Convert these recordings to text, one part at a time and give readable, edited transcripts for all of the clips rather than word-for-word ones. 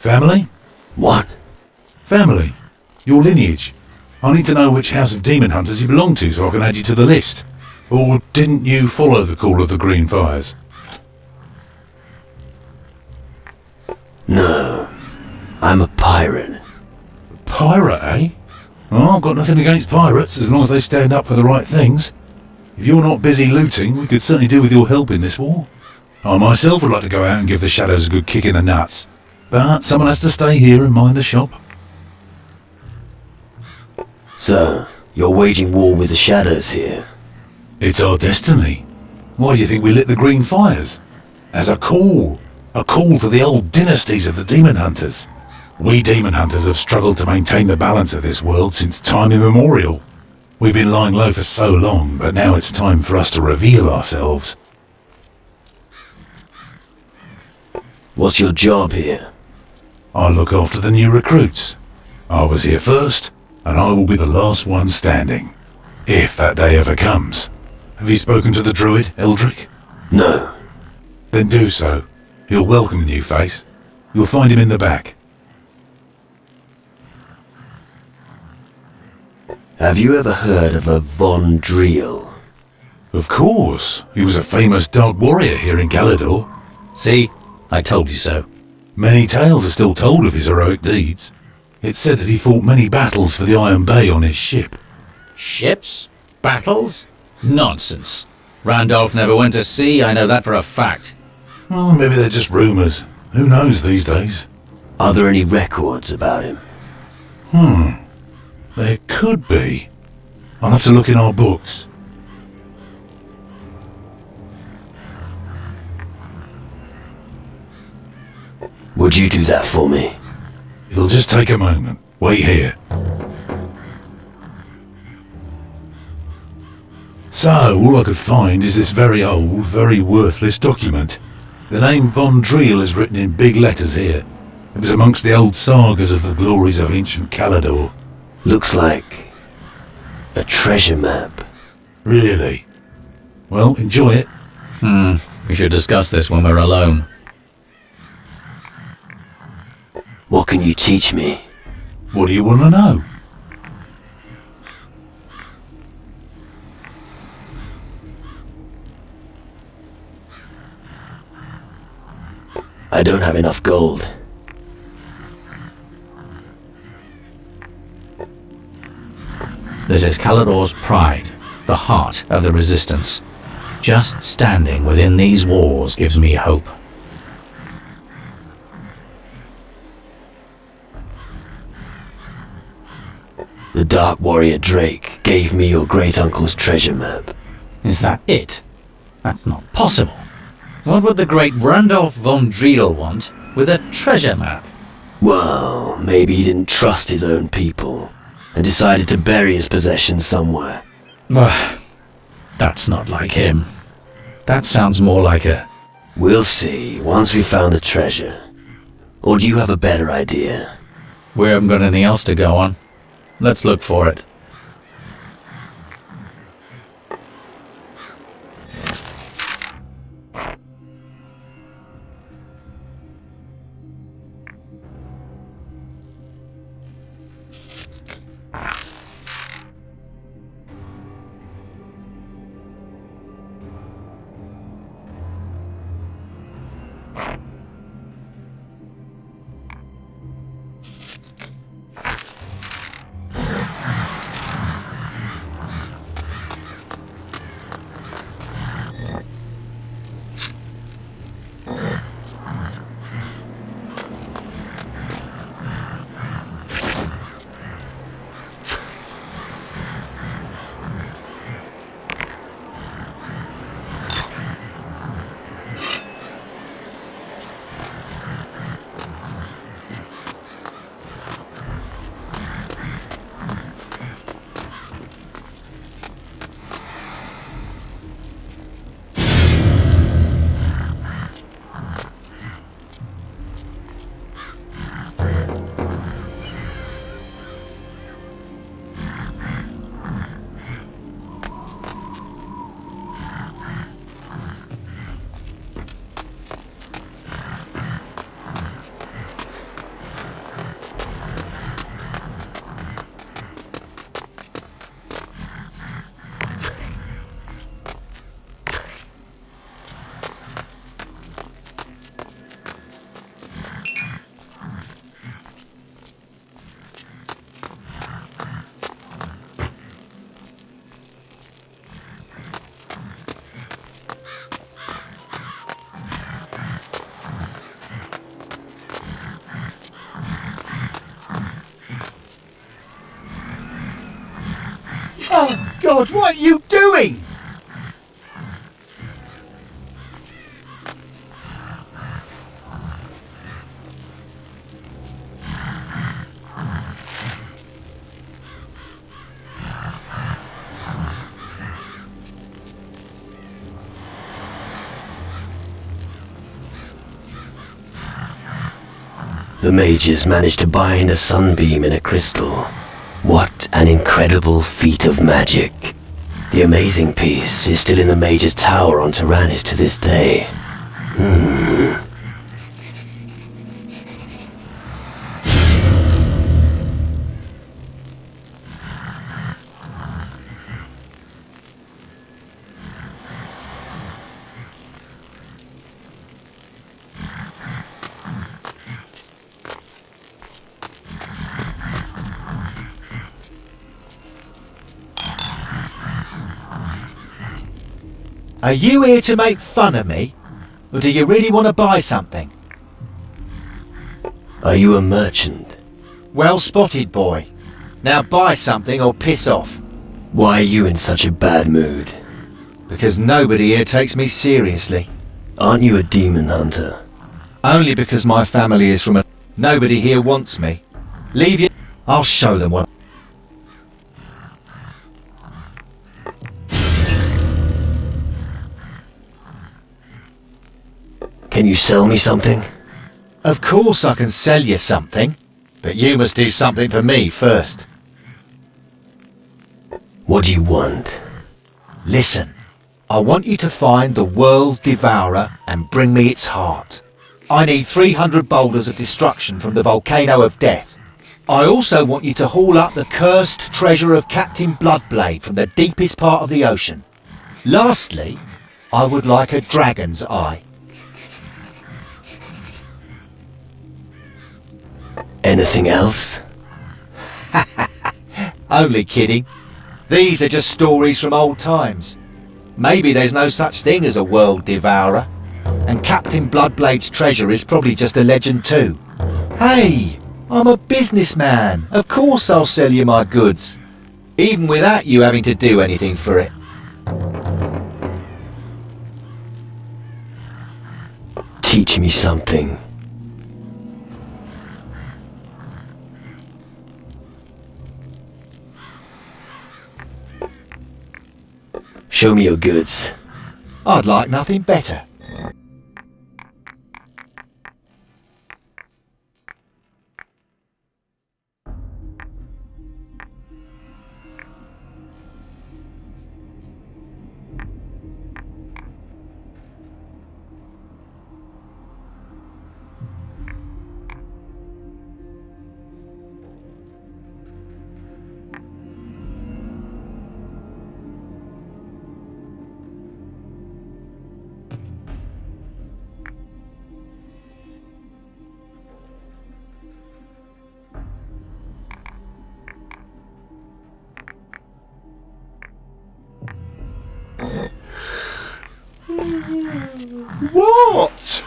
Family? What? Family. Your lineage. I need to know which house of demon hunters you belong to so I can add you to the list. Or didn't you follow the call of the Green Fires? No. I'm a pirate. Pirate, eh? Oh, I've got nothing against pirates as long as they stand up for the right things. If you're not busy looting, we could certainly do with your help in this war. I myself would like to go out and give the shadows a good kick in the nuts. But someone has to stay here and mind the shop. So, you're waging war with the shadows here? It's our destiny. Why do you think we lit the Green Fires? As a call. A call to the old dynasties of the demon hunters. We demon hunters have struggled to maintain the balance of this world since time immemorial. We've been lying low for so long, but now it's time for us to reveal ourselves. What's your job here? I look after the new recruits. I was here first, and I will be the last one standing. If that day ever comes. Have you spoken to the druid, Eldrick? No. Then do so. He'll welcome the new face. You'll find him in the back. Have you ever heard of a Von Driel? Of course. He was a famous dark warrior here in Galador. See? I told you so. Many tales are still told of his heroic deeds. It's said that he fought many battles for the Iron Bay on his ship. Ships? Battles? Nonsense. Randolph never went to sea, I know that for a fact. Oh, maybe they're just rumours. Who knows these days? Are there any records about him? There could be. I'll have to look in our books. Would you do that for me? It'll just take a moment. Wait here. So, all I could find is this very old, very worthless document. The name Von Driel is written in big letters here. It was amongst the old sagas of the glories of ancient Galador. Looks like a treasure map. Really? Well, enjoy it. We should discuss this when we're alone. What can you teach me? What do you want to know? I don't have enough gold. This is Galador's pride, the heart of the resistance. Just standing within these walls gives me hope. The Dark Warrior Drake gave me your great-uncle's treasure map. Is that it? That's not possible. What would the great Randolph von Driel want with a treasure map? Well, maybe he didn't trust his own people and decided to bury his possessions somewhere. That's not like him. That sounds more like a... We'll see once we've found the treasure. Or do you have a better idea? We haven't got anything else to go on. Let's look for it. Oh, God, what are you doing? The mages managed to bind a sunbeam in a crystal. What an incredible feat of magic. The amazing piece is still in the mage's tower on Tyrannus to this day. Are you here to make fun of me? Or do you really want to buy something? Are you a merchant? Well spotted, boy. Now buy something or piss off. Why are you in such a bad mood? Because nobody here takes me seriously. Aren't you a demon hunter? Only because my family is from a... Nobody here wants me. Leave you... I'll show them what... Can you sell me something? Of course I can sell you something. But you must do something for me first. What do you want? Listen. I want you to find the World Devourer and bring me its heart. I need 300 boulders of destruction from the Volcano of Death. I also want you to haul up the cursed treasure of Captain Bloodblade from the deepest part of the ocean. Lastly, I would like a dragon's eye. Anything else? Only kidding. These are just stories from old times. Maybe there's no such thing as a World Devourer. And Captain Bloodblade's treasure is probably just a legend too. Hey, I'm a businessman. Of course I'll sell you my goods. Even without you having to do anything for it. Teach me something. Show me your goods. I'd like nothing better. What?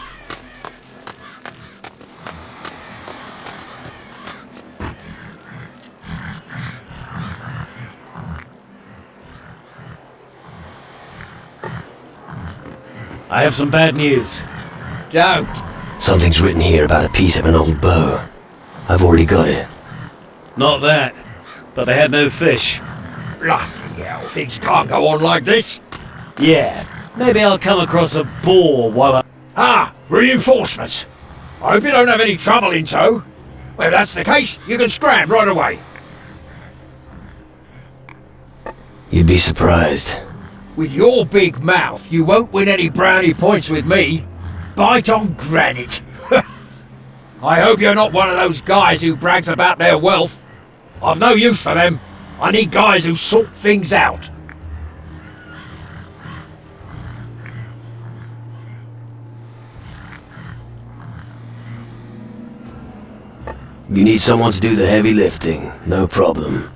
I have some bad news. Don't. Something's written here about a piece of an old bow. I've already got it. Not that, but they had no fish. Bloody hell, things can't go on like this. Yeah, maybe I'll come across a boar while I... Ah, reinforcements. I hope you don't have any trouble in tow. Well, if that's the case, you can scram right away. You'd be surprised. With your big mouth, you won't win any brownie points with me. Bite on granite. I hope you're not one of those guys who brags about their wealth. I've no use for them. I need guys who sort things out. You need someone to do the heavy lifting. No problem.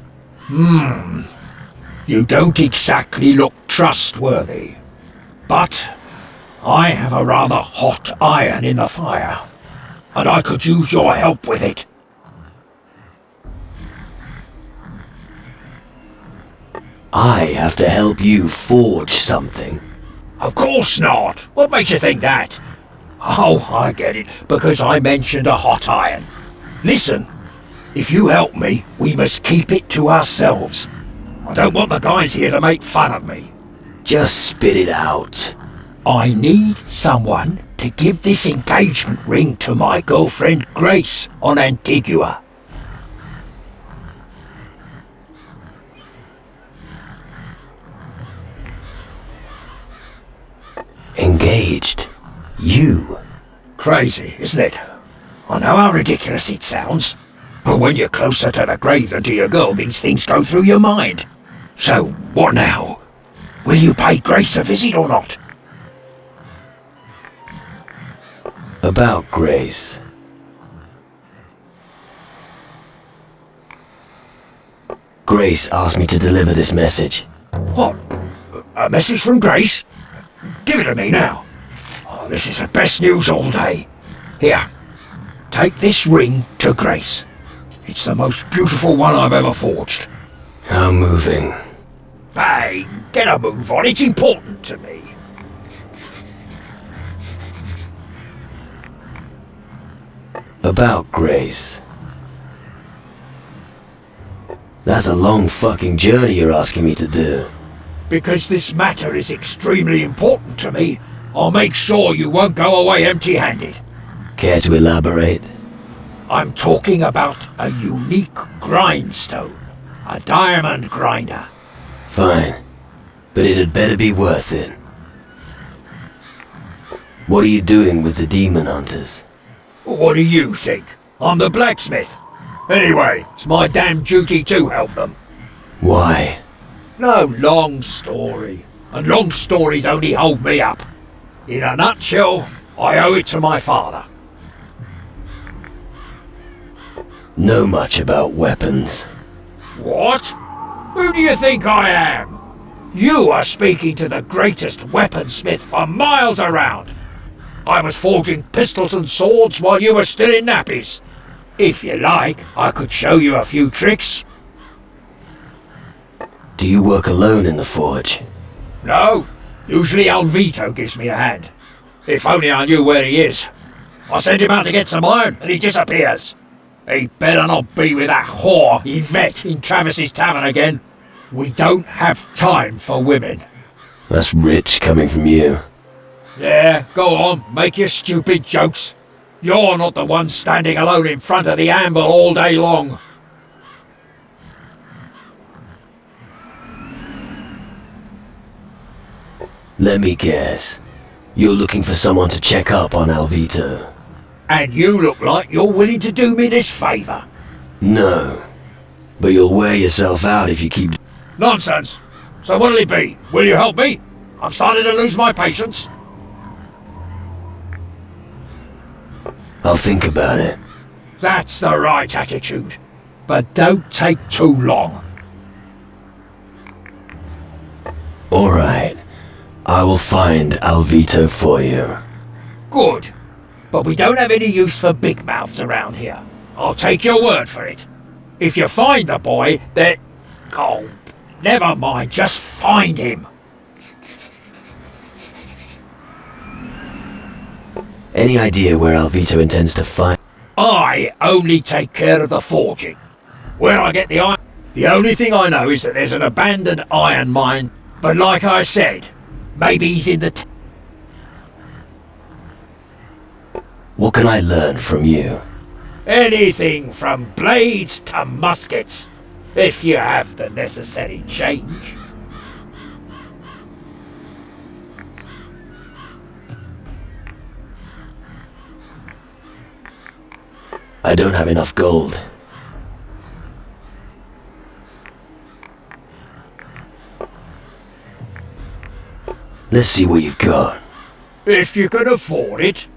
You don't exactly look trustworthy. But I have a rather hot iron in the fire, and I could use your help with it. I have to help you forge something. Of course not. What makes you think that? Oh, I get it. Because I mentioned a hot iron. Listen, if you help me, we must keep it to ourselves. I don't want the guys here to make fun of me. Just spit it out. I need someone to give this engagement ring to my girlfriend Grace on Antigua. Engaged? You? Crazy, isn't it? I know how ridiculous it sounds, but when you're closer to the grave than to your girl, these things go through your mind. So, what now? Will you pay Grace a visit or not? About Grace. Grace asked me to deliver this message. What? A message from Grace? Give it to me now. Oh, this is the best news all day. Here, take this ring to Grace. It's the most beautiful one I've ever forged. How moving. Hey, get a move on, it's important to me. About Grace. That's a long fucking journey you're asking me to do. Because this matter is extremely important to me, I'll make sure you won't go away empty-handed. Care to elaborate? I'm talking about a unique grindstone. A diamond grinder. Fine. But it'd better be worth it. What are you doing with the demon hunters? What do you think? I'm the blacksmith. Anyway, it's my damn duty to help them. Why? No long story. And long stories only hold me up. In a nutshell, I owe it to my father. Know much about weapons. What? Who do you think I am? You are speaking to the greatest weaponsmith for miles around. I was forging pistols and swords while you were still in nappies. If you like, I could show you a few tricks. Do you work alone in the forge? No, usually Alvito gives me a hand. If only I knew where he is. I send him out to get some iron and he disappears. He better not be with that whore Yvette in Travis's tavern again. We don't have time for women. That's rich coming from you. Yeah, go on, make your stupid jokes. You're not the one standing alone in front of the anvil all day long. Let me guess. You're looking for someone to check up on Alvito. And you look like you're willing to do me this favour. No. But you'll wear yourself out if you keep... Nonsense. So what'll it be? Will you help me? I'm starting to lose my patience. I'll think about it. That's the right attitude. But don't take too long. Alright. I will find Alvito for you. Good. But we don't have any use for big mouths around here. I'll take your word for it. If you find the boy, then... Oh, never mind. Just find him. Any idea where Alvito intends to find... I only take care of the forging. Where I get the iron... The only thing I know is that there's an abandoned iron mine. But like I said, maybe he's in the... What can I learn from you? Anything from blades to muskets, if you have the necessary change. I don't have enough gold. Let's see what you've got. If you can afford it.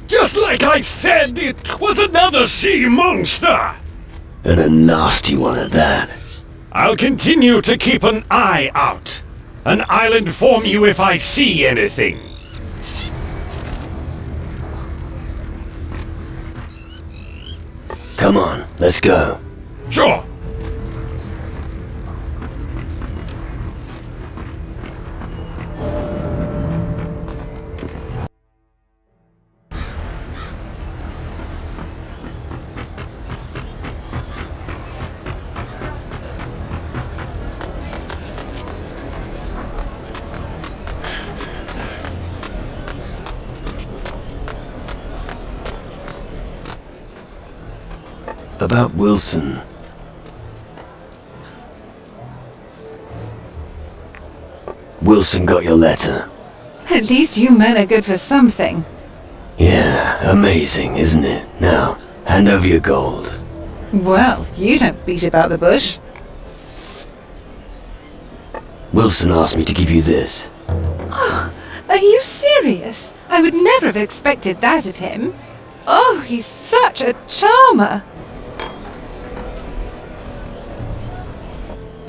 Just like I said, it was another sea monster! And a nasty one at that. I'll continue to keep an eye out, and I'll inform you if I see anything. Come on, let's go. Sure. About Wilson. Wilson got your letter. At least you men are good for something. Yeah, amazing, isn't it? Now, hand over your gold. Well, you don't beat about the bush. Wilson asked me to give you this. Are you serious? I would never have expected that of him. Oh, he's such a charmer.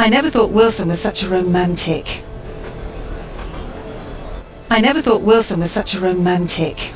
I never thought Wilson was such a romantic. I never thought Wilson was such a romantic.